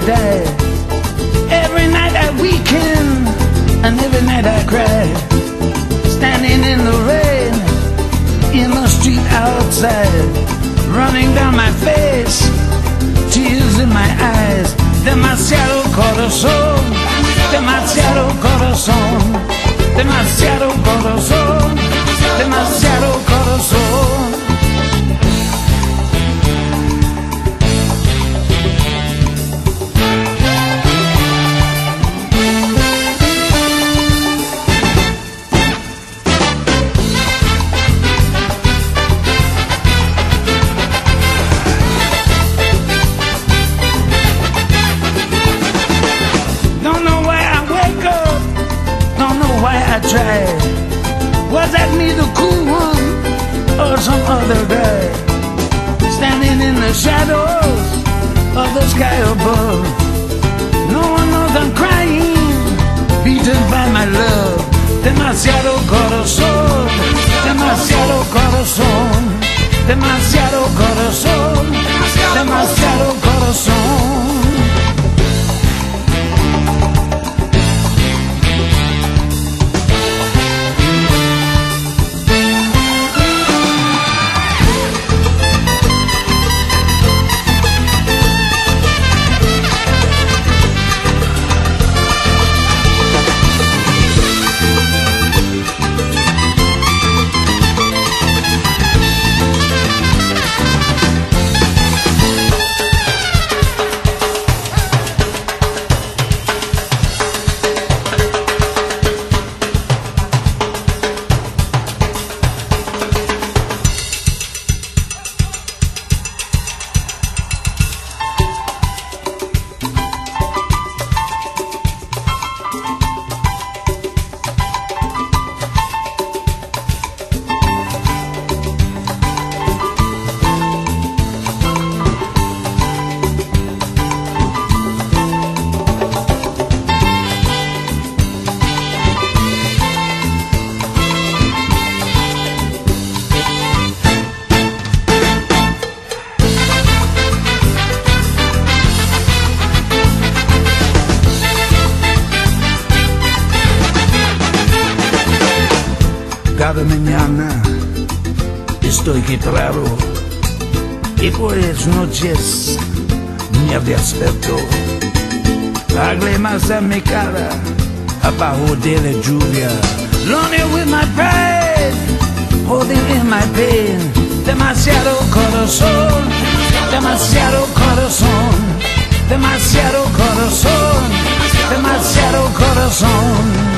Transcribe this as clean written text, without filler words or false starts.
die. Every night I weaken, and every night I cry. Standing in the rain, in the street outside, running down my face, tears in my eyes. Demasiado corazón, demasiado corazón, demasiado corazón, demasiado corazón. I tried. Was that me, the cool one, or some other guy? Standing in the shadows of the sky above. No one knows I'm crying, beaten by my love. Demasiado corazón, demasiado corazón, demasiado corazón, demasiado corazón. Cada mañana estoy quebrado y por las noches me despierto. Lágrimas en mi cara abajo de la lluvia. Lonely with my pride, holding in my pain. Demasiado corazón, demasiado corazón, demasiado corazón, demasiado corazón.